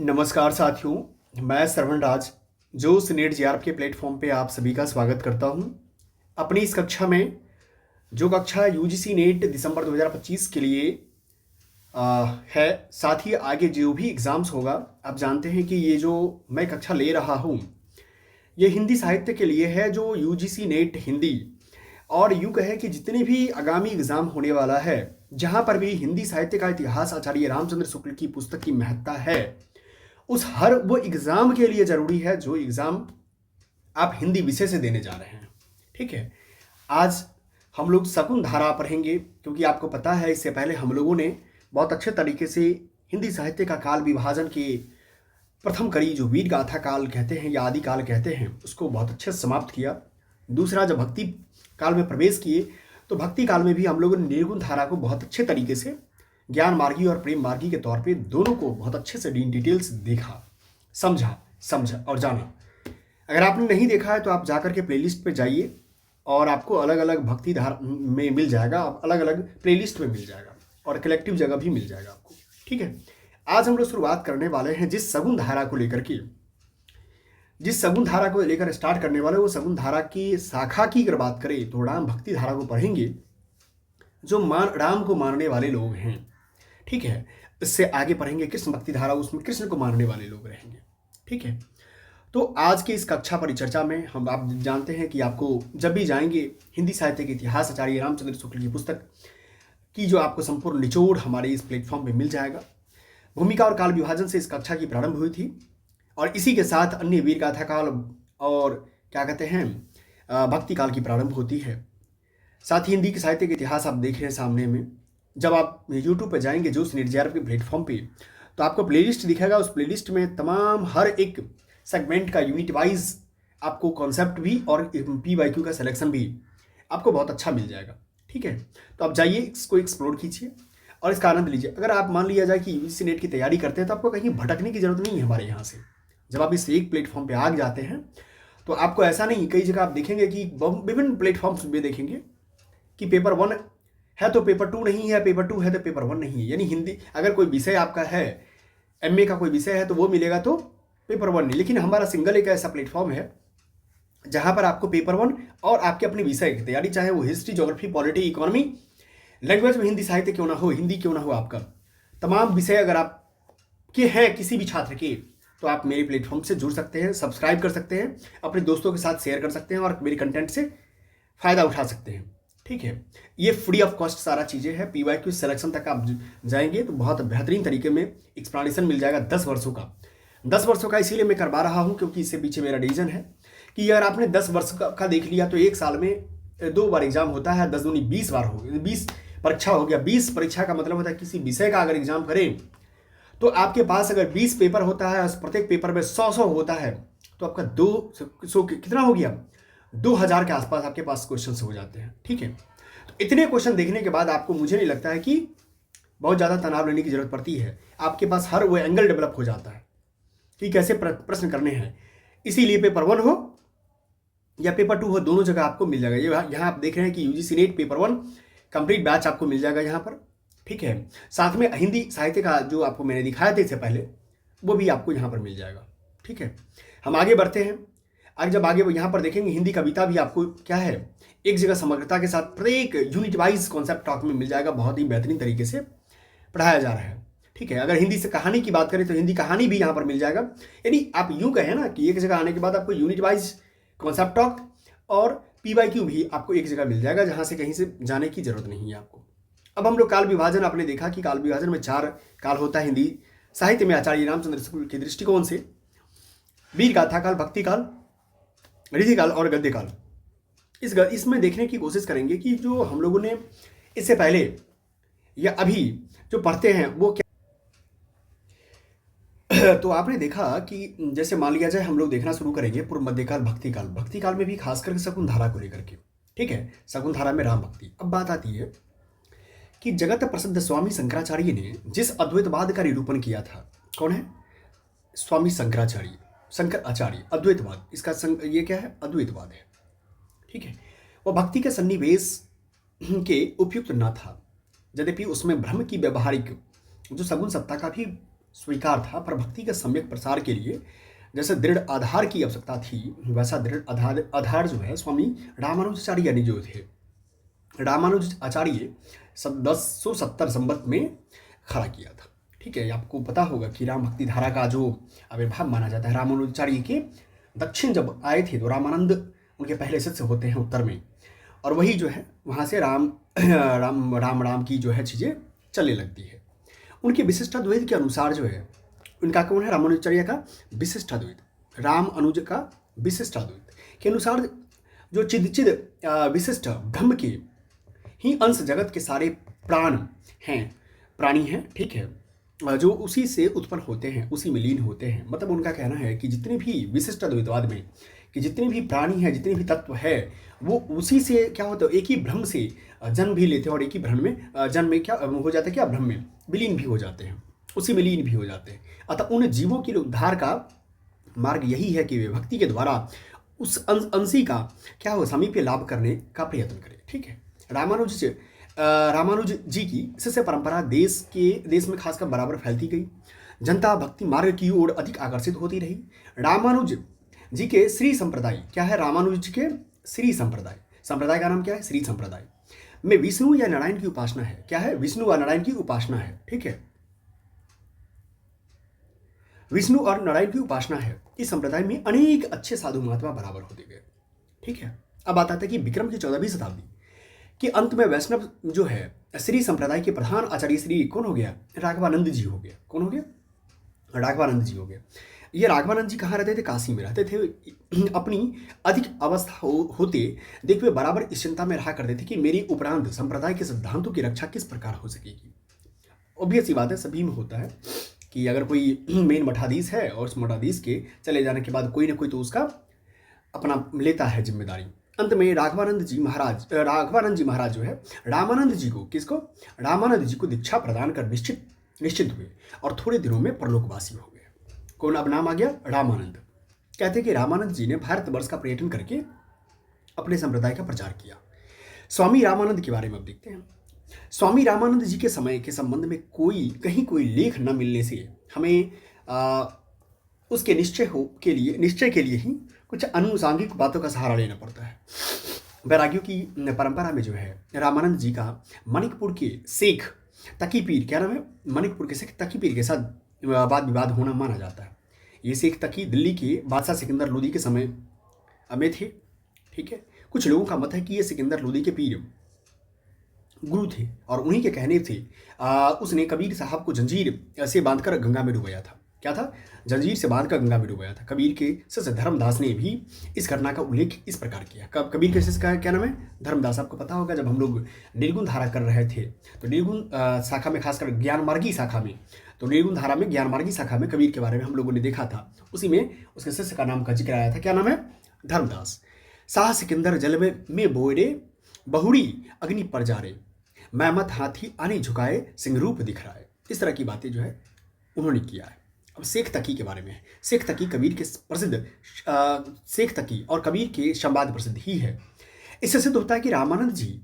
नमस्कार साथियों, मैं श्रवण राज जोश नेट जेआरएफ के प्लेटफॉर्म पे आप सभी का स्वागत करता हूं। अपनी इस कक्षा में जो कक्षा यूजीसी नेट दिसंबर 2025 के लिए है, साथ ही आगे जो भी एग्ज़ाम्स होगा, आप जानते हैं कि ये जो मैं कक्षा ले रहा हूं ये हिंदी साहित्य के लिए है, जो यूजीसी नेट हिंदी। और यूँ कहे कि जितने भी आगामी एग्ज़ाम होने वाला है, जहाँ पर भी हिंदी साहित्य का इतिहास आचार्य रामचंद्र शुक्ल की पुस्तक की महत्ता है, उस हर वो एग्ज़ाम के लिए ज़रूरी है जो एग्ज़ाम आप हिंदी विषय से देने जा रहे हैं। ठीक है, आज हम लोग शकुन धारा पढ़ेंगे, क्योंकि आपको पता है इससे पहले हम लोगों ने बहुत अच्छे तरीके से हिंदी साहित्य का काल विभाजन के प्रथम कड़ी जो वीर गाथा काल कहते हैं या आदि काल कहते हैं, उसको बहुत अच्छे से समाप्त किया। दूसरा, जब भक्ति काल में प्रवेश किए तो भक्ति काल में भी हम लोगों ने निर्गुण धारा को बहुत अच्छे तरीके से ज्ञान मार्गी और प्रेम मार्गी के तौर पे दोनों को बहुत अच्छे से इन डिटेल्स देखा, समझा और जाना। अगर आपने नहीं देखा है तो आप जाकर के प्लेलिस्ट पे जाइए और आपको अलग अलग भक्ति धारा में मिल जाएगा, अलग अलग प्लेलिस्ट में मिल जाएगा और कलेक्टिव जगह भी मिल जाएगा आपको। ठीक है, आज हम लोग शुरुआत करने वाले हैं जिस सगुन धारा को लेकर स्टार्ट करने वाले, वो सगुन धारा की शाखा की अगर बात करें तो राम भक्ति धारा को पढ़ेंगे, जो राम को मानने वाले लोग हैं। ठीक है, इससे आगे पढ़ेंगे कृष्ण भक्ति धारा, उसमें कृष्ण को मानने वाले लोग रहेंगे। ठीक है, तो आज की इस कक्षा परिचर्चा में हम आप जानते हैं कि आपको जब भी जाएंगे हिंदी साहित्य के इतिहास आचार्य रामचंद्र शुक्ल की पुस्तक की जो आपको संपूर्ण निचोड़ हमारे इस प्लेटफॉर्म पे मिल जाएगा। भूमिका और काल विभाजन से इस कक्षा की प्रारंभ हुई थी और इसी के साथ अन्य वीर गाथा काल और क्या कहते हैं भक्ति काल की प्रारंभ होती है। साथ ही हिंदी के साहित्य के इतिहास आप देख रहे हैं सामने में। जब आप यूट्यूब पर जाएंगे जोश नेट जेआरएफ के प्लेटफॉर्म पे, तो आपको प्लेलिस्ट दिखेगा। उस प्लेलिस्ट में तमाम हर एक सेगमेंट का यूनिट वाइज आपको कॉन्सेप्ट भी और PYQ का सिलेक्शन भी आपको बहुत अच्छा मिल जाएगा। ठीक है, तो आप जाइए, इसको एक्सप्लोर कीजिए और इसका आनंद लीजिए। अगर आप मान लिया जाए कि यूजीसी नेट की तैयारी करते हैं तो आपको कहीं भटकने की जरूरत नहीं है हमारे यहाँ से। जब आप इस एक प्लेटफॉर्म पे आ जाते हैं तो आपको ऐसा नहीं, कई जगह आप देखेंगे कि विभिन्न प्लेटफॉर्म्स में देखेंगे कि पेपर 1 है तो पेपर 2 नहीं है, पेपर 2 है तो पेपर 1 नहीं है। यानी हिंदी अगर कोई विषय आपका है, MA का कोई विषय है तो वो मिलेगा तो पेपर 1 नहीं। लेकिन हमारा सिंगल एक ऐसा प्लेटफॉर्म है जहां पर आपको पेपर 1 और आपके अपने विषय की तैयारी, चाहे वो history, geography, polity, economy, language में हिंदी साहित्य क्यों ना हो, हिंदी क्यों ना हो, आपका तमाम विषय अगर आप के हैं किसी भी छात्र के, तो आप मेरे प्लेटफॉर्म से जुड़ सकते हैं, सब्सक्राइब कर सकते हैं, अपने दोस्तों के साथ शेयर कर सकते हैं और मेरे कंटेंट से फ़ायदा उठा सकते हैं। ठीक है, ये फ्री ऑफ कॉस्ट सारा चीज़ें हैं। PYQ सिलेक्शन तक आप जाएंगे तो बहुत बेहतरीन तरीके में एक्सप्लेनेशन मिल जाएगा 10 वर्षों का। 10 वर्षों का इसीलिए मैं करवा रहा हूँ क्योंकि इससे पीछे मेरा रीज़न है कि अगर आपने 10 वर्ष का देख लिया तो एक साल में 2 बार एग्जाम होता है, 10 दूनी 20 बार हो गया, 20 परीक्षा हो गया। 20 परीक्षा का मतलब होता है किसी विषय का अगर एग्जाम करें तो आपके पास अगर 20 पेपर होता है, प्रत्येक पेपर में 100 होता है, तो आपका 200 कितना हो गया, 2000 के आसपास आपके पास क्वेश्चन हो जाते हैं। ठीक है, तो इतने क्वेश्चन देखने के बाद आपको, मुझे नहीं लगता है कि बहुत ज़्यादा तनाव लेने की जरूरत पड़ती है। आपके पास हर वो एंगल डेवलप हो जाता है कि कैसे प्रश्न करने हैं। इसीलिए पेपर 1 हो या पेपर 2 हो, दोनों जगह आपको मिल जाएगा। यहाँ आप देख रहे हैं कि UGC net paper 1 complete batch आपको मिल जाएगा यहाँ पर। ठीक है, साथ में हिंदी साहित्य का जो आपको मैंने दिखाया था इससे पहले, वो भी आपको यहाँ पर मिल जाएगा। ठीक है, हम आगे बढ़ते हैं। आगे जब आगे यहाँ पर देखेंगे, हिंदी कविता भी आपको क्या है, एक जगह समग्रता के साथ प्रत्येक यूनिट वाइज कॉन्सेप्ट टॉक में मिल जाएगा। बहुत ही बेहतरीन तरीके से पढ़ाया जा रहा है। ठीक है, अगर हिंदी से कहानी की बात करें तो हिंदी कहानी भी यहाँ पर मिल जाएगा। यानी आप यूँ कहें ना कि एक जगह आने के बाद आपको यूनिट वाइज कॉन्सेप्ट टॉक और PYQ भी आपको एक जगह मिल जाएगा, जहाँ से कहीं से जाने की जरूरत नहीं है आपको। अब हम लोग काल विभाजन, आपने देखा कि काल विभाजन में 4 काल होता है हिंदी साहित्य में आचार्य रामचंद्र शुक्ल के दृष्टिकोण से। वीर गाथा काल, भक्ति काल, ऋषि काल और गद्य काल। इसमें देखने की कोशिश करेंगे कि जो हम लोगों ने इससे पहले या अभी जो पढ़ते हैं वो क्या। तो आपने देखा कि जैसे मान लिया जाए हम लोग देखना शुरू करेंगे पूर्व मध्यकाल, भक्ति काल। भक्ति काल में भी खास करके शकुन धारा को लेकर के। ठीक है, शकुन धारा में राम भक्ति। अब बात आती है कि जगत प्रसिद्ध स्वामी शंकराचार्य ने जिस अद्वैतवाद का निरूपण किया था, कौन है, स्वामी शंकराचार्य, शंकर आचार्य, अद्वैतवाद। इसका ये क्या है, अद्वैतवाद है। ठीक है, वह भक्ति के सन्निवेश के उपयुक्त न था, यद्यपि उसमें भ्रम की व्यवहारिक जो सगुन सत्ता का भी स्वीकार था, पर भक्ति के सम्यक प्रसार के लिए जैसे दृढ़ आधार की आवश्यकता थी, वैसा दृढ़ आधार जो है स्वामी रामानुजाचार्य ने जो थे, रामानुजाचार्य 1070 संवत में खड़ा किया था। ठीक है, आपको पता होगा कि राम भक्ति धारा का जो आविर्भाव माना जाता है, रामानुजाचार्य के दक्षिण जब आए थे तो रामानंद उनके पहले शिष्य होते हैं उत्तर में, और वही जो है वहाँ से राम राम राम राम की जो है चीज़ें चलने लगती है। उनके विशिष्टाद्वैत के अनुसार जो है, उनका कौन है, रामानुजाचार्य का विशिष्टाद्वैत, राम अनुज का विशिष्टाद्वैत के अनुसार जो चिद विशिष्ट ब्रह्म के ही अंश जगत के सारे प्राणी हैं, ठीक है, जो उसी से उत्पन्न होते हैं, उसी में लीन होते हैं। मतलब उनका कहना है कि जितने भी विशिष्ट द्वैतवाद में कि जितने भी प्राणी हैं, जितने भी तत्व है, वो उसी से क्या होता है, एक ही ब्रह्म से जन्म भी लेते हैं, और एक ही ब्रह्म में जन्म में क्या हो जाता है, क्या ब्रह्म में विलीन भी हो जाते हैं, उसी में लीन भी हो जाते हैं। अतः उन जीवों के लिए उद्धार का मार्ग यही है कि वे भक्ति के द्वारा उस अंशी का क्या हो, समीप्य लाभ करने का प्रयत्न करें। ठीक है, रामानुज जी की शिष्य परंपरा देश में खासकर बराबर फैलती गई। जनता भक्ति मार्ग की ओर अधिक आकर्षित होती रही। रामानुज जी के श्री संप्रदाय क्या है, रामानुज जी के श्री संप्रदाय का नाम क्या है, श्री संप्रदाय में विष्णु या नारायण की उपासना है। क्या है, विष्णु और नारायण की उपासना है। ठीक है, विष्णु और नारायण की उपासना है। इस संप्रदाय में अनेक अच्छे साधु महात्मा बराबर होते गए। ठीक है, अब आता है कि विक्रम की 14वीं शताब्दी के अंत में वैष्णव जो है श्री संप्रदाय के प्रधान आचार्य श्री कौन हो गया, राघवानंद जी हो गया। कौन हो गया, राघवानंद जी हो गया। ये राघवानंद जी कहाँ रहते थे, काशी में रहते थे। अपनी अधिक अवस्था होते देख वे बराबर इस चिंता में रहा करते थे कि मेरी उपरांत संप्रदाय के सिद्धांतों की रक्षा किस प्रकार हो सकेगी। ऑब्वियस सी बात है, सभी में होता है कि अगर कोई मेन मठाधीश है और उस मठाधीश के चले जाने के बाद कोई ना कोई तो उसका अपना लेता है जिम्मेदारी। अंत में राघवानंद जी महाराज जो है रामानंद जी को रामानंद जी को दीक्षा प्रदान कर निश्चित हुए और थोड़े दिनों में परलोकवासी हो गए। कौन, अब नाम आ गया, रामानंद। कहते हैं कि रामानंद जी ने भारतवर्ष का पर्यटन करके अपने संप्रदाय का प्रचार किया। स्वामी रामानंद के बारे में अब देखते हैं। स्वामी रामानंद जी के समय के संबंध में कहीं कोई लेख न मिलने से हमें उसके निश्चय के लिए ही कुछ अनुसांगिक बातों का सहारा लेना पड़ता है। वैरागियों की परंपरा में जो है रामानंद जी का मणिकपुर के शेख तकी पीर, क्या नाम है, मणिकपुर के शेख तकी पीर के साथ वाद विवाद होना माना जाता है। ये शेख तकी दिल्ली के बादशाह सिकंदर लोदी के समय में थे। ठीक है, कुछ लोगों का मत है कि ये सिकंदर लोदी के पीर गुरु थे और उन्हीं के कहने से उसने कबीर साहब को जंजीर से बांधकर गंगा में डुबाया था। क्या था, जंजीर से बांधकर गंगा में डुबाया था। कबीर के शिष्य धर्मदास ने भी इस घटना का उल्लेख इस प्रकार किया। कबीर के शिष्य का क्या नाम है, धर्मदास। आपको पता होगा जब हम लोग निर्गुण धारा कर रहे थे तो निर्गुण शाखा में, खासकर ज्ञानमार्गी शाखा में, तो निर्गुण धारा में ज्ञानमार्गी शाखा में कबीर के बारे में हम लोगों ने देखा था। उसी में उसके शिष्य का नाम का जिक्र आया था। क्या नाम है, धर्मदास। शाह सिकंदर जलवे में बोरे बहुड़ी अग्नि पर जा रे, मैं मत हाथी आने झुकाए सिंह रूप दिख रहा है। इस तरह की बातें जो है उन्होंने किया है। अब शेख तकी के बारे में है। शेख तकी कबीर के प्रसिद्ध शेख तकी और कबीर के संवाद प्रसिद्ध ही है। इससे सिद्ध होता है कि रामानंद जी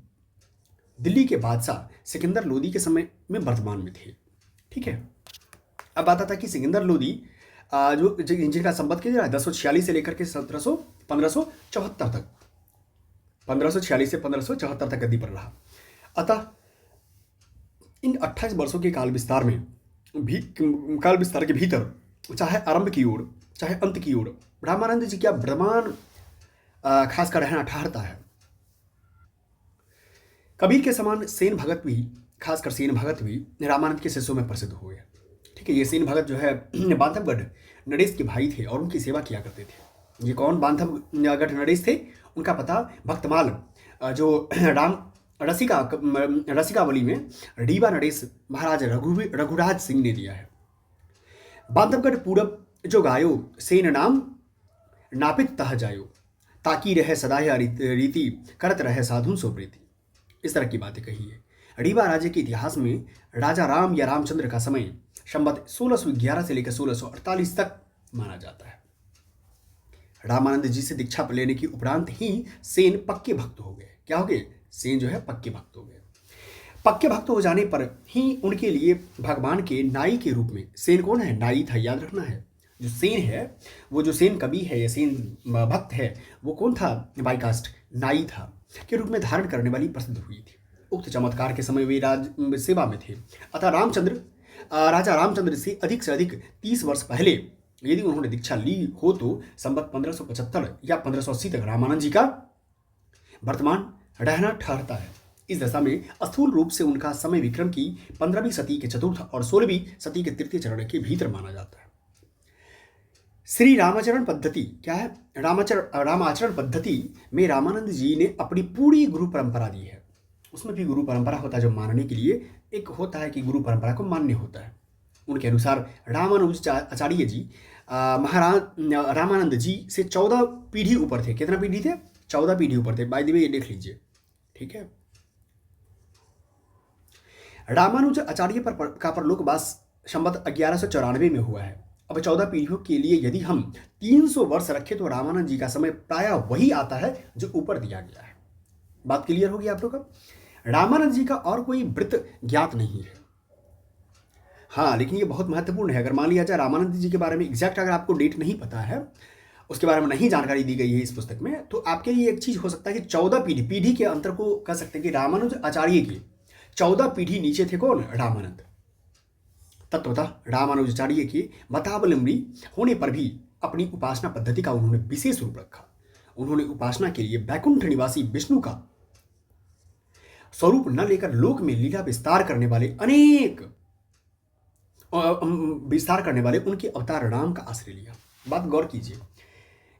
दिल्ली के बादशाह सिकंदर लोदी के समय में वर्तमान में थे। ठीक है, अब आता था कि सिकंदर लोदी जो जिनका संबंध किया 1046 से लेकर के 1574 तक, 1546 से 1574 तक गद्दी पर रहा। अतः इन 28 वर्षों के काल विस्तार के भीतर चाहे आरंभ की ओर चाहे अंत की ओर रामानंद जी क्या वर्तमान खासकर रहना ठहरता है। कबीर के समान सेन भगत भी, खासकर सेन भगत भी रामानंद के शिष्यों में प्रसिद्ध हुए। ठीक है, ये सेन भगत जो है बांधवगढ़ नरेश के भाई थे और उनकी सेवा किया करते थे। ये कौन, बांधवगढ़ नरेश थे, उनका पता भक्तमाल जो राम रसिकावली में रीवा नरेश महाराज रघुराज सिंह ने दिया है। बांधवगढ़ पूरब जो गायो सेन नाम नापित तह जायो, ताकि रहे सदाया रीति करत रहे साधु सो प्रीति। इस तरह की बातें कही है। रीवा राज्य के इतिहास में राजा राम या रामचंद्र का समय संवत 1611 से लेकर 1648 तक माना जाता है। रामानंद जी से दीक्षा लेने की उपरांत ही सेन पक्के भक्त हो गए। क्या हो गए, सेन जो है पक्के भक्त हो गए। पक्के भक्त हो जाने पर ही उनके लिए भगवान के नाई के रूप में, सेन कौन है, नाई था, याद रखना है। जो सेन है, वो जो सेन कवि है या सेन भक्त है, वो कौन था, बाई कास्ट नाई था, के रूप में धारण करने वाली प्रसिद्ध हुई थी। उक्त चमत्कार के समय वे राज सेवा में थे। अतः राजा रामचंद्र से अधिक 30 वर्ष पहले यदि उन्होंने दीक्षा ली हो तो संवत 1575 या 1580 तक रामानंद जी का वर्तमान रहना ठहरता है। इस दशा में स्थूल रूप से उनका समय विक्रम की 15वीं सदी के चतुर्थ और 16वीं सदी के तृतीय चरण के भीतर माना जाता है। श्री रामाचरण पद्धति क्या है, रामाचरण पद्धति में रामानंद जी ने अपनी पूरी गुरु परंपरा दी है। उसमें भी गुरु परंपरा होता है, जो मानने के लिए एक होता है कि गुरु परंपरा को मान्य होता है। उनके अनुसार रामानुजाचार्य जी महाराज रामानंद जी से 14 पीढ़ी ऊपर थे। कितना पीढ़ी थे, 14 पीढ़ी ऊपर थे। बाय द वे ये देख लीजिए, ठीक है। रामानुज आचार्य का परलोकवास संवत 1194 में हुआ है। अब 14 पीढ़ियों के लिए यदि हम 300 वर्ष रखें तो रामानंद जी का समय प्रायः वही आता है जो ऊपर दिया गया है। बात क्लियर होगी आप लोग का। रामानंद जी का और कोई वृत्त ज्ञात नहीं है। हाँ, लेकिन ये बहुत महत्वपूर्ण है। अगर मान लिया जाए रामानंद जी के बारे में एग्जैक्ट अगर आपको डेट नहीं पता है, उसके बारे में नहीं जानकारी दी गई है इस पुस्तक में, तो आपके लिए एक चीज हो सकता है कि 14 पीढ़ी के अंतर को कह सकते हैं कि रामानुज आचार्य की 14 पीढ़ी नीचे थे कौन, रामानंद। तत्वतः रामानुजाचार्य के मतावलंबी होने पर भी अपनी उपासना पद्धति का उन्होंने विशेष रूप रखा। उन्होंने उपासना के लिए बैकुंठ निवासी विष्णु का स्वरूप न लेकर लोक में लीला विस्तार करने वाले उनके अवतार राम का आश्रय लिया। बात गौर कीजिए,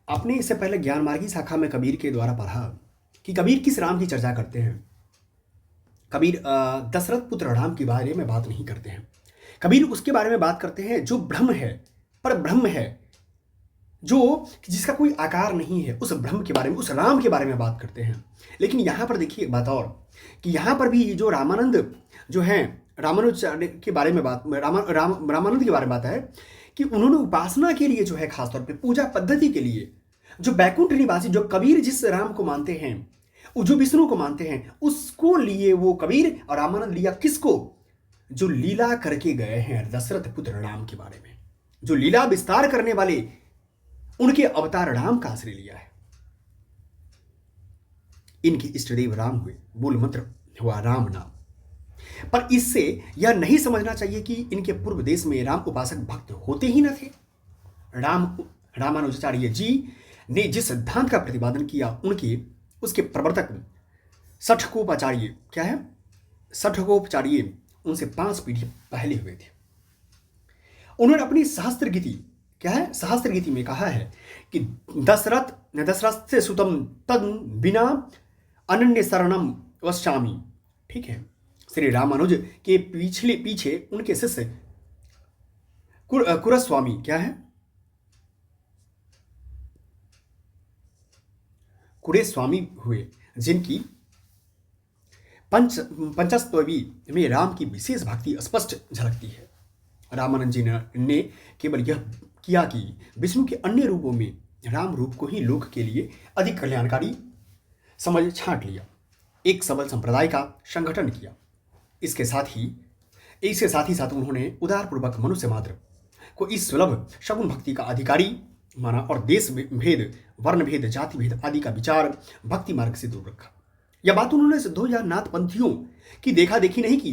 आपने इससे पहले ज्ञान मार्गी शाखा में कबीर के द्वारा पढ़ा कि कबीर किस राम की चर्चा करते हैं। कबीर दशरथ पुत्र राम के बारे में बात नहीं करते हैं। कबीर उसके बारे में बात करते हैं जो ब्रह्म है, पर ब्रह्म है, जो जिसका कोई आकार नहीं है, उस ब्रह्म के बारे में, उस राम के बारे में बात करते हैं। लेकिन यहां पर देखिए एक बात और, कि यहां पर भी जो रामानंद जो है, रामानुजाचार्य के बारे में बात, रामानंद के बारे में बात है कि उन्होंने उपासना के लिए जो है, खासतौर पे पूजा पद्धति के लिए, जो बैकुंठ निवासी, जो कबीर जिस राम को मानते हैं, जो विष्णु को मानते हैं, उसको लिए वो कबीर, और रामानंद लिया किसको, जो लीला करके गए हैं दशरथ पुत्र राम के बारे में, जो लीला विस्तार करने वाले उनके अवतार राम का आश्रय लिया है। इनके इष्टदेव राम हुए, मूल मंत्र हुआ राम नाम। पर इससे यह नहीं समझना चाहिए कि इनके पूर्व देश में राम उपासक भक्त होते ही न थे। रामानुजाचार्य जी ने जिस सिद्धांत का प्रतिपादन किया, उसके प्रवर्तक सठकोपाचार्य क्या है, सठकोपाचार्य उनसे 5 पीढ़ी पहले हुए थे। उन्होंने अपनी सहस्त्र गीति क्या है, सहस्त्र गीति में कहा है कि दशरथ से सुतम तद बिना अनन्य शरणम वश्यामि। ठीक है, श्री रामानुज के पीछे उनके शिष्य कुरस्वामी क्या है, कुरेस्वामी हुए, जिनकी पंचस्तवी में राम की विशेष भक्ति स्पष्ट झलकती है। रामानंद जी ने केवल यह किया कि विष्णु के अन्य रूपों में राम रूप को ही लोक के लिए अधिक कल्याणकारी समझ छांट लिया, एक सबल संप्रदाय का संगठन किया। इसके साथ ही साथ उन्होंने उदारपूर्वक मनुष्य मात्र को इस सुलभ शगुन भक्ति का अधिकारी माना और देश भेद, वर्ण भेद, जाति भेद आदि का विचार भक्ति मार्ग से दूर रखा। यह बात उन्होंने सिद्धों या नाथपंथियों की देखा देखी नहीं की,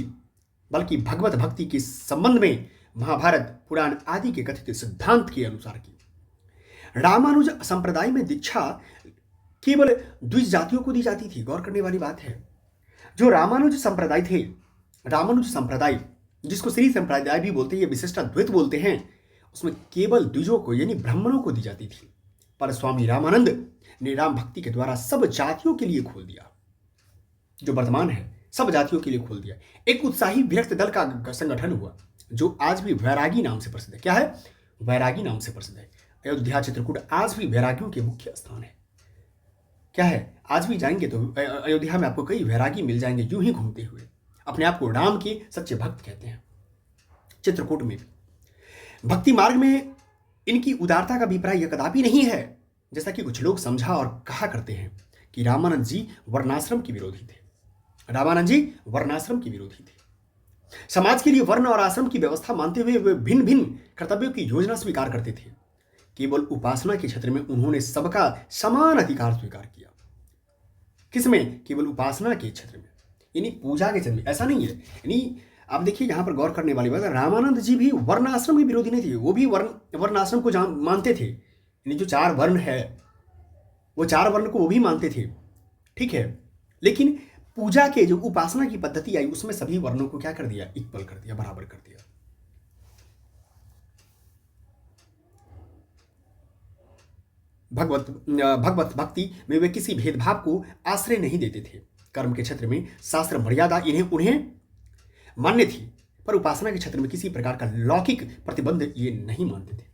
बल्कि भगवत भक्ति के संबंध में महाभारत, पुराण आदि के कथित सिद्धांत के अनुसार की। रामानुज संप्रदाय में दीक्षा केवल द्विज जातियों को दी जाती थी। गौर करने वाली बात है, जो रामानुज संप्रदाय थे, रामानुज संप्रदाय जिसको श्री संप्रदाय भी बोलते हैं, विशिष्टाद्वैत बोलते हैं, उसमें केवल द्विजों को यानी ब्राह्मणों को दी जाती थी। पर स्वामी रामानंद ने राम भक्ति के द्वारा सब जातियों के लिए खोल दिया, जो वर्तमान है सब जातियों के लिए खोल दिया। एक उत्साही विरक्त दल का संगठन हुआ जो आज भी वैरागी नाम से प्रसिद्ध है। क्या है, वैरागी नाम से प्रसिद्ध है। अयोध्या चित्रकूट आज भी वैरागियों के मुख्य स्थान है। क्या है, आज भी जाएंगे तो अयोध्या में आपको कई वैरागी मिल जाएंगे, यूं ही घूमते हुए, अपने आप को राम के सच्चे भक्त कहते हैं। चित्रकूट में भक्ति मार्ग में इनकी उदारता का अभिप्राय यह कदापि नहीं है, जैसा कि कुछ लोग समझा और कहा करते हैं कि रामानंद जी वर्णाश्रम के विरोधी थे। रामानंद जी वर्णाश्रम के विरोधी थे। समाज के लिए वर्ण और आश्रम की व्यवस्था मानते हुए वे भिन्न भिन्न कर्तव्यों की योजना स्वीकार करते थे। केवल उपासना के क्षेत्र में उन्होंने सबका समान अधिकार स्वीकार किया। किसमें? केवल उपासना के क्षेत्र में, यानी पूजा के क्षेत्र में। ऐसा नहीं है, यानी आप देखिए यहाँ पर गौर करने वाली बात है, रामानंद जी भी वर्णाश्रम के विरोधी नहीं थे। वो भी वर्णाश्रम को मानते थे, यानी जो 4 वर्ण है वो 4 वर्ण को वो भी मानते थे, ठीक है। लेकिन पूजा के जो उपासना की पद्धति आई उसमें सभी वर्णों को क्या कर दिया? इक्वल कर दिया, बराबर कर दिया। भगवत भक्ति में वे किसी भेदभाव को आश्रय नहीं देते थे। कर्म के क्षेत्र में शास्त्र मर्यादा उन्हें मान्य थी, पर उपासना के क्षेत्र में किसी प्रकार का लौकिक प्रतिबंध ये नहीं मानते थे।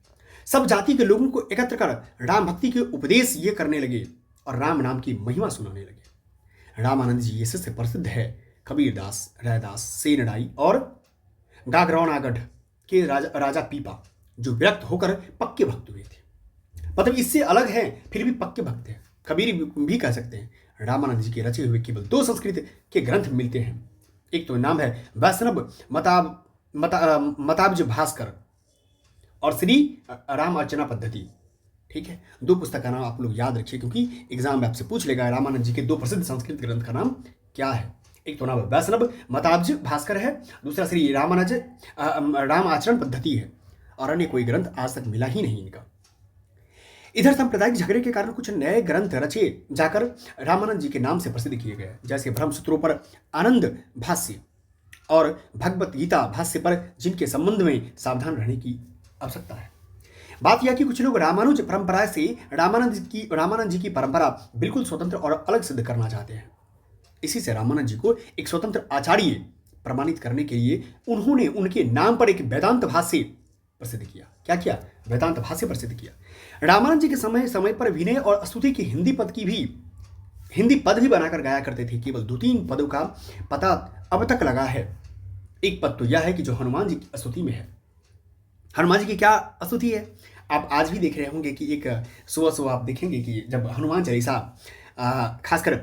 सब जाति के लोगों को एकत्र कर राम भक्ति के उपदेश ये करने लगे और राम नाम की महिमा सुनाने लगे। रामानंद जी ये सबसे प्रसिद्ध है कबीरदास, रैदास, सेनडाई और गागरौनागढ़ के राजा पीपा, जो विरक्त होकर पक्के भक्त हुए थे। मतलब इससे अलग है फिर भी पक्के भक्त हैं, कबीर भी कह सकते हैं। रामानंद जी के रचे हुए केवल 2 संस्कृत के ग्रंथ मिलते हैं। एक तो नाम है वैष्णव मताब्ज भास्कर और श्री राम अर्चना पद्धति, ठीक है। 2 पुस्तक का नाम आप लोग याद रखिए, क्योंकि एग्जाम में आपसे पूछ लेगा रामानंद जी के 2 प्रसिद्ध संस्कृत ग्रंथ का नाम क्या है। एक तो नाम वैष्णव मताब्ज भास्कर है, दूसरा श्री राम आचरण पद्धति है, और अन्य कोई ग्रंथ आज तक मिला ही नहीं इनका। इधर सांप्रदायिक झगड़े के कारण कुछ नए ग्रंथ रचे जाकर रामानंद जी के नाम से प्रसिद्ध किए गए, जैसे ब्रह्मसूत्रों पर आनंद भाष्य और भगवत गीता भाष्य पर, जिनके संबंध में सावधान रहने की आवश्यकता है। बात यह कि कुछ लोग रामानुज परंपरा से रामानंद जी की परंपरा बिल्कुल स्वतंत्र और अलग सिद्ध करना चाहते हैं। इसी से रामानंद जी को एक स्वतंत्र आचार्य प्रमाणित करने के लिए उन्होंने उनके नाम पर एक वेदांत भाष्य प्रसिद्ध किया। क्या किया? वेदांत भाष्य प्रसिद्ध किया। रामानंद जी के समय पर विनय और स्तुति की हिंदी पद भी बनाकर गाया करते थे। केवल 2-3 पदों का पता अब तक लगा है। एक पद तो यह है कि जो हनुमान जी की स्तुति में है। हनुमान जी की क्या स्तुति है? आप आज भी देख रहे होंगे कि एक सुबह आप देखेंगे कि जब हनुमान चालीसा खासकर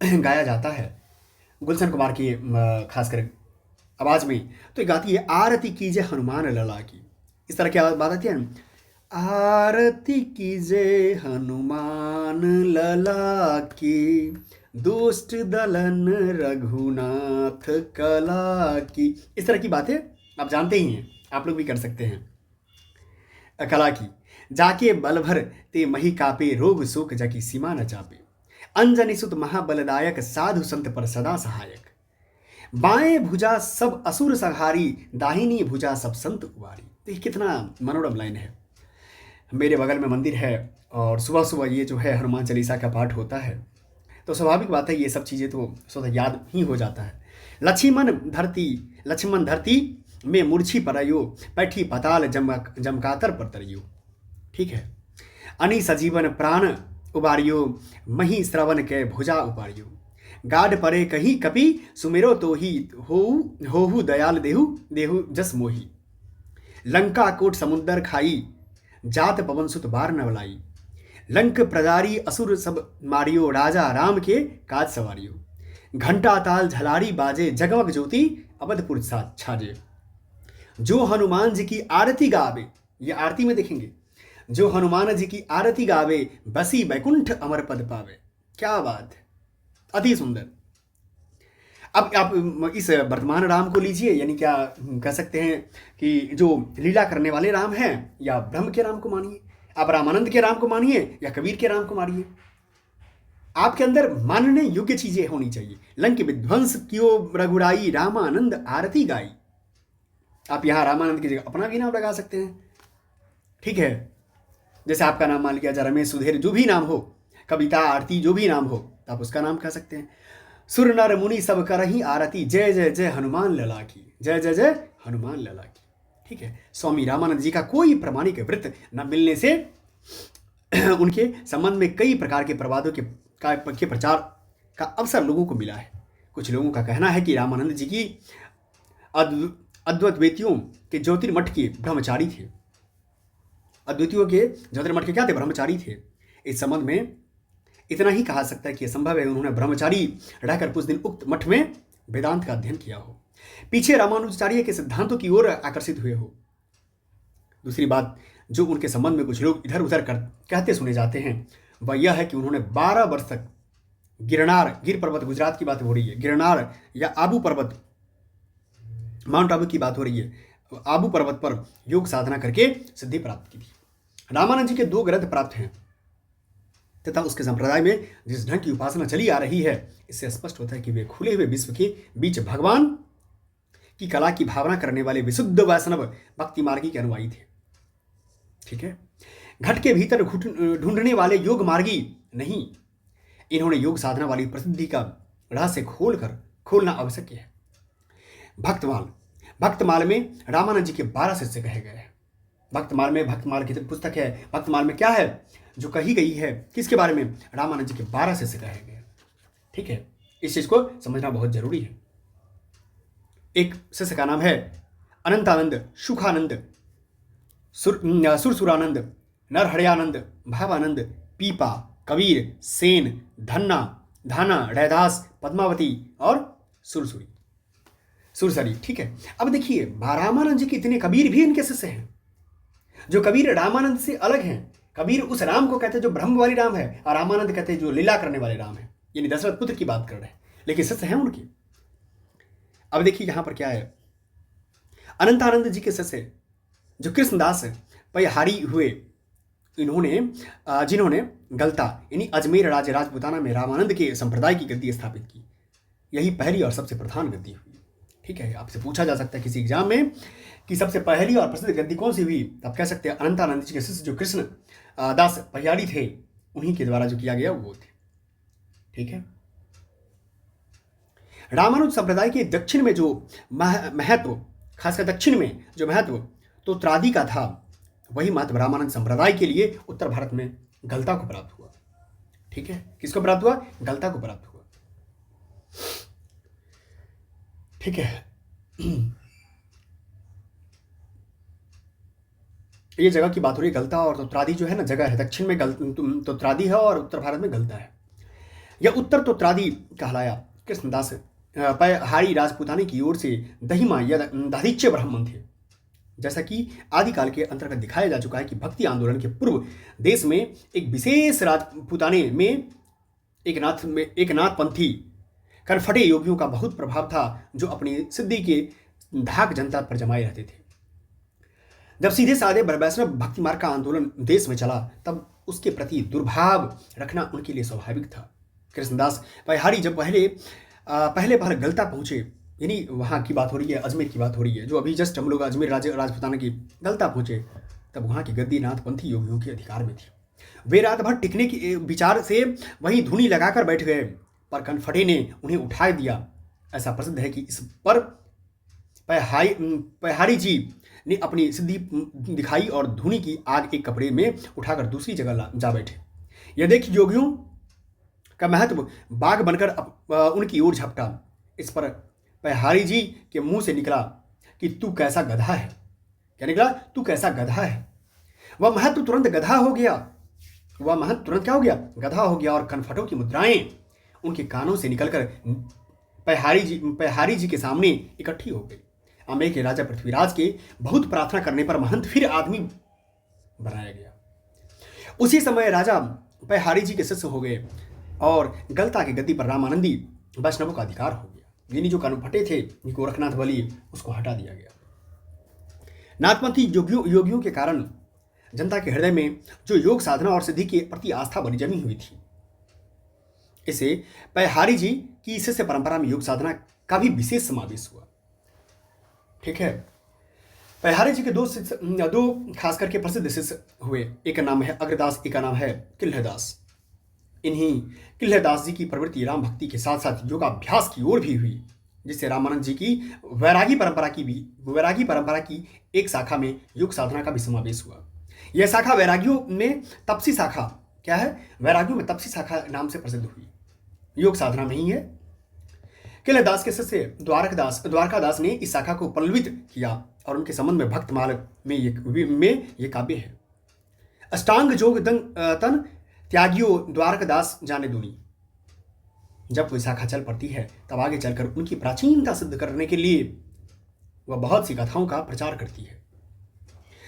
गाया जाता है गुलशन कुमार की खासकर आवाज में, तो गाती है आरती कीजिए हनुमान लला की। इस तरह की बात आती है, आरती कीजिए हनुमान लला की, दुष्ट दलन रघुनाथ कला की। इस तरह की बातें आप जानते ही हैं, आप लोग भी कर सकते हैं। कला की जाके बल भर ते मही कापे, रोग शोक जकी सीमा न चापे, अंजनी सुत महाबलदायक, साधु संत पर सदा सहायक, बाएं भुजा सब असुर संहारी, दाहिनी भुजा सब संत उबारी। तो ये कितना मनोरम लाइन है। मेरे बगल में मंदिर है और सुबह सुबह ये जो है हनुमान चालीसा का पाठ होता है, तो स्वाभाविक बात है ये सब चीज़ें तो स्वतः याद ही हो जाता है। लक्ष्मण धरती में मूर्छी परयो, पैठी पताल जमकातर पर तरियो, ठीक है। अनि सजीवन प्राण उबारियो, मही श्रवण के भुजा उबारियो, गाढ़ परे कहीं कपि, सुमेरो तो ही होहु दयाल देहु जस मोही, लंका कोट समुद्र खाई, जात पवन सुत बार न बलाई, लंक प्रजारी असुर सब मारियो, राजा राम के काज सवारियो, घंटा ताल झलारी बाजे, जगमग ज्योति अवधपुर छाजे, जो हनुमान जी की आरती गावे, ये आरती में देखेंगे, जो हनुमान जी की आरती गावे, बसी बैकुंठ अमर पद पावे। क्या बात है, अति सुंदर। अब आप इस वर्तमान राम को लीजिए, यानी क्या कह सकते हैं कि जो लीला करने वाले राम हैं, या ब्रह्म के राम को मानिए, आप रामानंद के राम को मानिए या कबीर के राम को मानिए, आपके अंदर मानने योग्य चीजें होनी चाहिए। लंक विध्वंस कियो रघुराई, रामानंद आरती गाई। आप यहाँ रामानंद की जगह अपना भी नाम लगा सकते हैं, ठीक है। जैसे आपका नाम मान लिया जाए रमेश, सुधीर, जो भी नाम हो, कविता, आरती, जो भी नाम हो, आप उसका नाम कह सकते हैं। सुर नर मुनि सब करही आरती, जय जय जय हनुमान लला की, जय जय जय हनुमान लला की, ठीक है। स्वामी रामानंद जी का कोई प्रमाणिक वृत्त न मिलने से उनके संबंध में कई प्रकार के प्रवादों के प्रचार का अवसर लोगों को मिला है। कुछ लोगों का कहना है कि रामानंद जी की अद्वैतियों के ज्योतिर्मठ के ब्रह्मचारी थे। अद्वैतियों के ज्योतिर्मठ के क्या थे? ब्रह्मचारी थे। इस संबंध में इतना ही कहा सकता है कि यह संभव है उन्होंने ब्रह्मचारी रहकर कुछ दिन उक्त मठ में वेदांत का अध्ययन किया हो, पीछे रामानुजाचार्य के सिद्धांतों की ओर आकर्षित हुए हो। दूसरी बात जो उनके संबंध में कुछ लोग इधर उधर कहते सुने जाते हैं वह यह है कि उन्होंने 12 वर्ष तक गिर पर्वत, गुजरात की बात हो रही है, गिरनार या आबू पर्वत, माउंट आबू की बात हो रही है, आबू पर्वत पर योग साधना करके सिद्धि प्राप्त की थी। रामानंद जी के 2 ग्रंथ प्राप्त हैं तथा उसके संप्रदाय में जिस ढंग की उपासना चली आ रही है इससे स्पष्ट होता है कि वे खुले हुए विश्व के बीच भगवान की कला की भावना करने वाले विशुद्ध वैष्णव भक्ति मार्गी के अनुयायी थे। ठीक है, घट के भीतर ढूंढने वाले योग मार्गी नहीं, इन्होंने योग साधना वाली प्रसिद्धि का रहस्य खोलना आवश्यक है। भक्तमाल में रामानंद जी के 12 शिष्य कहे गए हैं। भक्तमाल की पुस्तक है। भक्तमाल में क्या है जो कही गई है, किसके बारे में? रामानंद जी के 12 शिष्य कहे गए। ठीक है, इस चीज को समझना बहुत जरूरी है। एक शिष्य का नाम है अनंतानंद, सुखानंद, सुरसुरानंद, नरहरयानंद, भावानंद, पीपा, कबीर, सेन, धाना, रैदास, पद्मावती और सुरसरी। ठीक है, अब देखिए रामानंद जी के इतने कबीर भी इनके शिष्य हैं। जो कबीर रामानंद से अलग हैं। कबीर उस राम को कहते हैं जो ब्रह्म वाली राम है, और रामानंद कहते हैं जो लीला करने वाले राम है, यानी दशरथ पुत्र की बात कर रहे हैं, लेकिन शिष्य हैं उनके। अब देखिए यहां पर क्या है, अनंतानंद जी के शिष्य जो कृष्णदास पयहारी हुए, जिन्होंने गलता यानी अजमेर राजपुताना में रामानंद के संप्रदाय की गद्दी स्थापित की। यही पहली और सबसे प्रधान गद्दी हुई। ठीक है, आपसे पूछा जा सकता है किसी एग्जाम में कि सबसे पहली और प्रसिद्ध गद्दी कौन सी हुई, आप कह सकते हैं अनंतानंद जी के शिष्य जो कृष्ण दास पयहारी थे, उन्हीं के द्वारा जो किया गया वो थे। ठीक है, रामानुज संप्रदाय के दक्षिण में जो महत्व, खासकर दक्षिण में जो महत्व तो त्रादी का था, वही महत्व रामानंद संप्रदाय के लिए उत्तर भारत में गलता को प्राप्त हुआ। ठीक है, किसको प्राप्त हुआ? गलता को प्राप्त हुआ। ठीक है, ये जगह की बात हो रही है, गलता और तोत्रादी जो है ना जगह है, दक्षिण में तोत्रादी है और उत्तर भारत में गलता है। यह उत्तर तोत्रादी कहलाया। कृष्णदास पयहारी राजपूताने की ओर से दहिमा या दाधिच्य ब्राह्मण थे। जैसा कि आदिकाल के अंतर्गत दिखाया जा चुका है कि भक्ति आंदोलन के पूर्व देश में एक विशेष राजपूताने में एक नाथपंथी कनफटे योगियों का बहुत प्रभाव था, जो अपनी सिद्धि के धाक जनता पर जमाए रहते थे। जब सीधे साधे वैष्णव भक्ति मार्ग का आंदोलन देश में चला, तब उसके प्रति दुर्भाव रखना उनके लिए स्वाभाविक था। कृष्णदास पयहारी जब पहले बार गलता पहुंचे, यानी वहाँ की बात हो रही है, अजमेर की बात हो रही है, जो अभी जस्ट हम लोग अजमेर राजपूताना की गलता पहुंचे, तब वहाँ की गद्दी नाथपंथी योगियों के अधिकार में थी। वे रात भर टिकने के विचार से वहीं धुनी लगाकर बैठ गए, पर कनफटे ने उन्हें उठा दिया। ऐसा प्रसिद्ध है कि इस पर पयहारी जी ने अपनी सिद्धि दिखाई और धुनी की आग एक कपड़े में उठाकर दूसरी जगह जा बैठे। यह देख योगियों का महत्व बाघ बनकर उनकी ओर झपटा। इस पर पयहारी जी के मुंह से निकला कि तू कैसा गधा है। क्या निकला? तू कैसा गधा है। वह महत्व तुरंत गधा हो गया। गधा हो गया और कनफटों की मुद्राएं उनके कानों से निकलकर पयहारी जी के सामने इकट्ठी हो गई। अमेय के राजा पृथ्वीराज के बहुत प्रार्थना करने पर महंत फिर आदमी बनाया गया। उसी समय राजा पयहारी जी के शिष्य हो गए और गलता की गद्दी पर रामानंदी वैष्णवों का अधिकार हो गया। यानी जो कनफटे थे, गोरखनाथ बलि, उसको हटा दिया गया। नाथपंथी योगियों के कारण जनता के हृदय में जो योग साधना और सिद्धि के प्रति आस्था बनी जमी हुई थी, इसे पयहारी जी की शिष्य परंपरा में योग साधना का भी विशेष समावेश हुआ। ठीक है, पयहारी जी के दो खास करके प्रसिद्ध शिष्य हुए। एक का नाम है अग्रदास, एक का नाम है किल्हदास। इन्हीं किल्हदास जी की प्रवृत्ति राम भक्ति के साथ साथ योगाभ्यास की ओर भी हुई, जिससे रामानंद जी की वैरागी परंपरा की एक शाखा में योग साधना का भी समावेश हुआ। यह शाखा वैरागियों में तपसी शाखा, क्या है? वैरागियों में तपसी शाखा नाम से प्रसिद्ध हुई, योग साधना में ही है। किल्हदास के शिष्य द्वारकादास ने इस शाखा को पल्लवित किया और उनके संबंध में भक्तमाल में ये काव्य है। अष्टांग योग तन त्यागियो द्वारकदास जाने दुनी। जब कोई शाखा चल पड़ती है तब आगे चलकर उनकी प्राचीनता सिद्ध करने के लिए वह बहुत सी कथाओं का प्रचार करती है।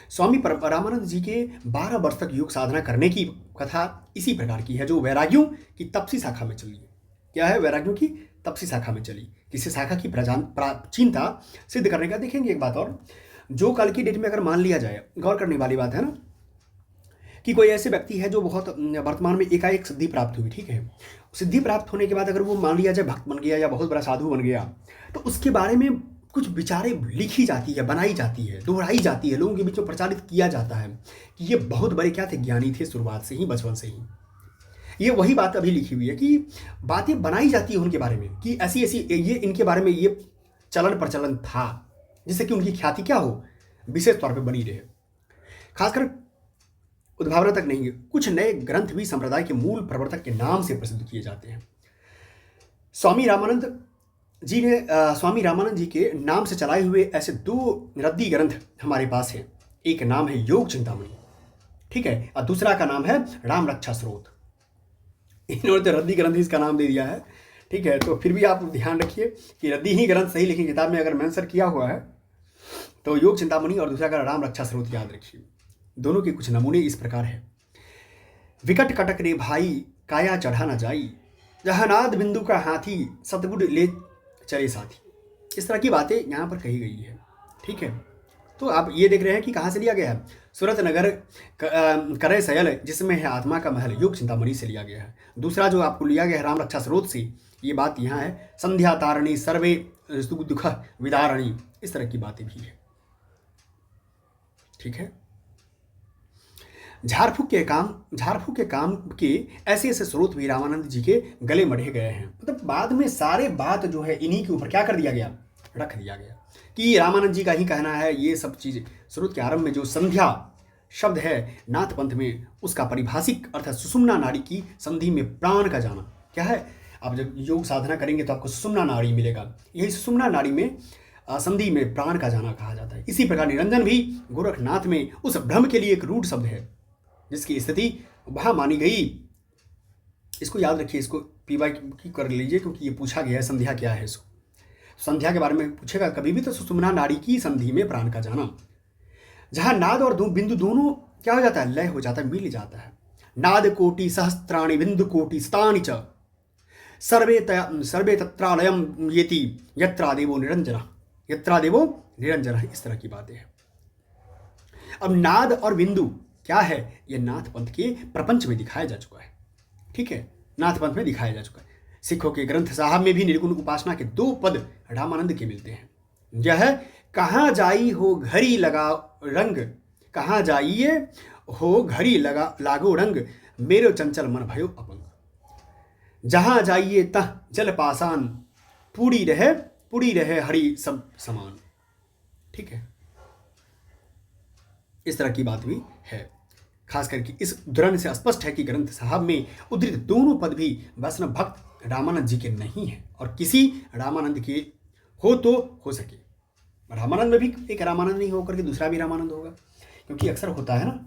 स्वामी रामानंद जी के 12 वर्ष तक योग साधना करने की कथा इसी प्रकार की है, जो वैरागियों की तपसी शाखा में चली है। क्या है? वैरागियों की तपसी शाखा में चली। किसी शाखा की प्राचीनता सिद्ध करने का देखेंगे एक बात और, जो कल की डेट में अगर मान लिया जाए, गौर करने वाली बात है ना, कि कोई ऐसे व्यक्ति है जो बहुत वर्तमान में एकाएक सिद्धि प्राप्त हुई, ठीक है, सिद्धि प्राप्त होने के बाद अगर वो मान लिया जाए भक्त बन गया या बहुत बड़ा साधु बन गया, तो उसके बारे में कुछ विचारें लिखी जाती है, बनाई जाती है, दोहराई जाती है, लोगों के बीच में प्रचारित किया जाता है कि ये बहुत बड़े क्या थे, ज्ञानी थे शुरुआत से ही, बचपन से ही। ये वही बात अभी लिखी हुई है कि बातें बनाई जाती है उनके बारे में कि ऐसी ऐसी ये इनके बारे में ये चलन प्रचलन था, जिससे कि उनकी ख्याति क्या हो, विशेष तौर पर बनी रहे। खासकर उद्भावना तक नहीं है, कुछ नए ग्रंथ भी संप्रदाय के मूल प्रवर्तक के नाम से प्रसिद्ध किए जाते हैं। स्वामी रामानंद जी के नाम से चलाए हुए ऐसे 2 रद्दी ग्रंथ हमारे पास हैं। एक नाम है योग चिंतामणि, ठीक है, और दूसरा का नाम है राम रक्षा स्रोत। इन्होंने तो रद्दी ग्रंथ इसका नाम दे दिया है, ठीक है, तो फिर भी आप ध्यान रखिए कि रद्दी ही ग्रंथ सही, लेकिन किताब में अगर मेंशन किया हुआ है तो योग चिंतामणि और दूसरा का राम रक्षा स्रोत याद रखिए। दोनों के कुछ नमूने इस प्रकार है। विकट कटक रे भाई काया चढ़ा न जाई, जहानाद बिंदु का हाथी सतगुड ले चले साथी। इस तरह की बातें यहाँ पर कही गई है, ठीक है। तो आप ये देख रहे हैं कि कहाँ से लिया गया है, सूरत नगर करे सयल जिसमें है आत्मा का महल, योग चिंतामणि से लिया गया है। दूसरा जो आपको लिया गया है राम रक्षा स्रोत से, ये बात यहाँ है संध्या तारणी सर्वे दुख विदारणी, इस तरह की बातें भी है, ठीक है। झाड़फूक के काम के ऐसे ऐसे स्रोत भी रामानंद जी के गले मढ़े गए हैं। मतलब बाद में सारे बात जो है इन्हीं के ऊपर क्या कर दिया गया, रख दिया गया कि रामानंद जी का ही कहना है ये सब चीज़। स्रोत के आरंभ में जो संध्या शब्द है नाथ पंथ में, उसका परिभाषिक अर्थ सुषुम्ना नाड़ी की संधि में प्राण का जाना। क्या है, आप जब योग साधना करेंगे तो आपको सुषुम्ना नाड़ी मिलेगा, यही सुषुम्ना नाड़ी में संधि में प्राण का जाना कहा जाता है। इसी प्रकार निरंजन भी गोरखनाथ में उस भ्रम के लिए एक रूढ़ शब्द है जिसकी स्थिति वहाँ मानी गई। इसको याद रखिए, इसको पीवाई की कर लीजिए क्योंकि ये पूछा गया है संध्या क्या है। इसको संध्या के बारे में पूछेगा कभी भी तो सुषुम्ना नाड़ी की संधि में प्राण का जाना, जहाँ नाद और बिंदु दोनों क्या हो जाता है, लय हो जाता है, मिल जाता है। नाद कोटि सहस्त्राणि बिंदु कोटि स्तानि च सर्वे तत्रालयम येति यत्रा देवो निरंजन, इस तरह की बातें हैं। अब नाद और बिंदु क्या है, यह नाथ पंथ के प्रपंच में दिखाया जा चुका है, ठीक है, नाथ पंथ में दिखाया जा चुका है। सिखों के ग्रंथ साहब में भी निर्गुण उपासना के 2 पद रामानंद के मिलते हैं। यह है कहाँ जाई हो घड़ी लगा रंग, कहाँ जाइए हो घड़ी लगा लागो रंग, मेरो चंचल मन भयो अपंग। जहाँ जाइए तह जल पासान, पूरी रहे हरि सब समान, ठीक है। इस तरह की बात भी है। खास करके इस उद्धरण से स्पष्ट है कि ग्रंथ साहब में उद्धृत दोनों पद भी वैष्णव भक्त रामानंद जी के नहीं हैं और किसी रामानंद के हो तो हो सके। रामानंद में भी एक रामानंद नहीं होकर के दूसरा भी रामानंद होगा, क्योंकि अक्सर होता है ना,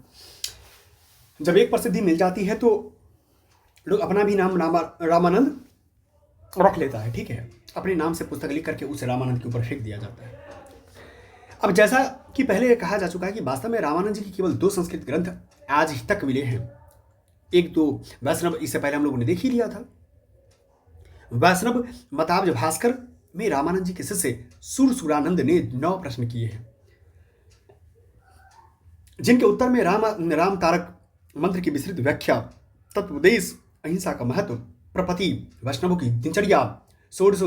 जब एक प्रसिद्धि मिल जाती है तो लोग अपना भी नाम रामानंद रख लेता है, ठीक है, अपने नाम से पुस्तक लिख करके उसे रामानंद के ऊपर फेंक दिया जाता है। अब जैसा कि पहले कहा जा चुका है कि वास्तव में रामानंद जी की केवल 2 संस्कृत ग्रंथ आज ही तक मिले हैं। एक तो वैष्णव, इससे पहले हम लोगों ने देख ही लिया था, वैष्णव मताब्ज भास्कर में रामानंद जी के शिष्य सुरानंद ने 9 प्रश्न किए हैं, जिनके उत्तर में राम तारक मंत्र की विस्तृत व्याख्या, तत्वोपदेश, अहिंसा का महत्व, प्रपति, वैष्णवों की दिनचर्या, षोडश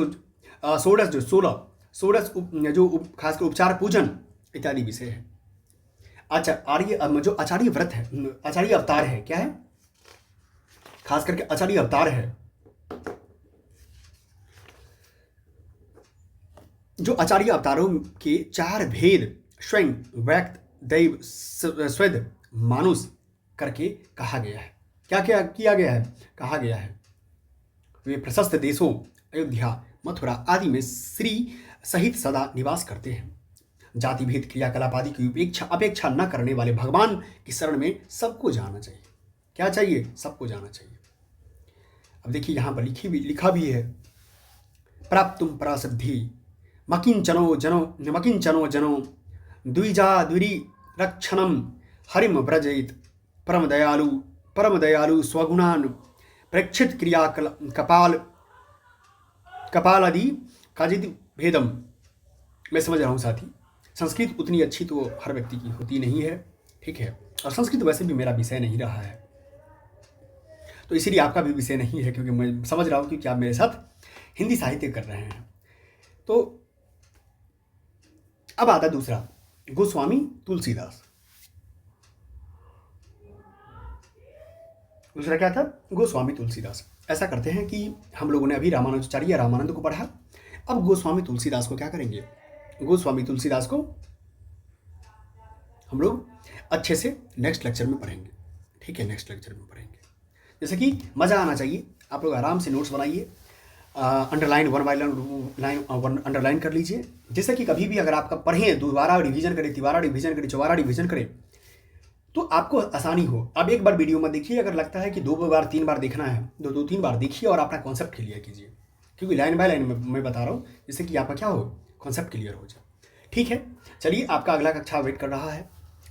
जो खासकर उपचार पूजन इत्यादि विषय है। जो आचार्य व्रत है, आचार्य अवतार है, क्या है, खास करके आचार्य अवतार है। जो आचार्य अवतारों के 4 भेद स्वयं व्यक्त दैव स्वेद मानुष करके कहा गया है। क्या क्या किया गया है, कहा गया है वे प्रशस्त देशों अयोध्या मथुरा आदि में श्री सहित सदा निवास करते हैं। जाति भेद क्रियाकलाप आदि की अपेक्षा न करने वाले भगवान की शरण में सबको जाना चाहिए। क्या चाहिए? सबको जाना चाहिए। अब देखिए यहाँ पर लिखा भी है, प्राप्तुम परासिद्धि मकिंचनो जनो द्विजा द्विरी रक्षणम हरिम व्रजेत परम दयालु स्वगुणान प्रेक्षित क्रिया कपाल कपालादि काजिद भेदम। मैं समझ रहा हूँ साथी, संस्कृत उतनी अच्छी तो हर व्यक्ति की होती नहीं है, ठीक है, और संस्कृत वैसे भी मेरा विषय नहीं रहा है, तो इसीलिए आपका भी विषय नहीं है, क्योंकि मैं समझ रहा हूँ कि आप मेरे साथ हिंदी साहित्य कर रहे हैं। तो अब आता दूसरा, गोस्वामी तुलसीदास। दूसरा क्या था? गोस्वामी तुलसीदास। ऐसा करते हैं कि हम लोगों ने अभी रामानुजाचार्य रामानंद को पढ़ा, अब गोस्वामी तुलसीदास को क्या करेंगे? गोस्वामी तुलसीदास को हम लोग अच्छे से नेक्स्ट लेक्चर में पढ़ेंगे, ठीक है, नेक्स्ट लेक्चर में पढ़ेंगे। जैसे कि मज़ा आना चाहिए, आप लोग आराम से नोट्स बनाइए, underline one by line underline कर लीजिए, जैसे कि कभी भी अगर आपका पढ़ें, दोबारा रिवीजन करें, तिबारा रिवीजन करें, चौबारा रिवीजन करें, तो आपको आसानी हो। अब एक बार वीडियो में देखिए, अगर लगता है कि 2 बार 3 बार देखना है तो 2-3 बार देखिए और अपना कॉन्सेप्ट क्लियर कीजिए, क्योंकि लाइन बाय लाइन मैं बता रहा हूँ, जिससे कि आपका क्या हो, कॉन्सेप्ट क्लियर हो जाए। ठीक है, चलिए, आपका अगला कक्षा वेट कर रहा है।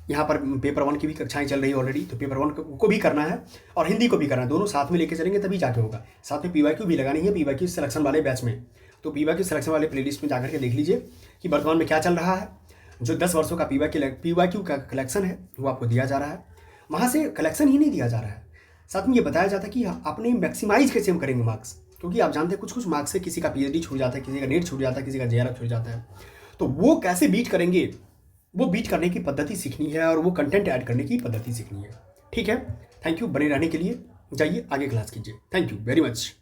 यहाँ पर पेपर 1 की भी कक्षाएं चल रही है ऑलरेडी, तो पेपर 1 को भी करना है और हिंदी को भी करना है, दोनों साथ में लेके चलेंगे तभी जाके होगा। साथ में PYQ भी लगानी है, PYQ सिलेक्शन वाले बैच में, तो PYQ सिलेक्शन वाले प्लेलिस्ट में जाकर के देख लीजिए कि वर्तमान में क्या चल रहा है। जो 10 वर्षों का PYQ का कलेक्शन है वो आपको दिया जा रहा है, वहाँ से कलेक्शन ही नहीं दिया जा रहा है, साथ में ये बताया जाता है कि अपने मैक्सिमाइज कैसे हम करेंगे मार्क्स, क्योंकि आप जानते हैं कुछ मार्क्स से किसी का PhD छूट जाता है, किसी का नेट छूट जाता है, किसी का JRF छूट जाता है, तो वो कैसे बीट करेंगे, वो बीट करने की पद्धति सीखनी है और वो कंटेंट ऐड करने की पद्धति सीखनी है। ठीक है, थैंक यू, बने रहने के लिए। जाइए आगे क्लास कीजिए, थैंक यू वेरी मच।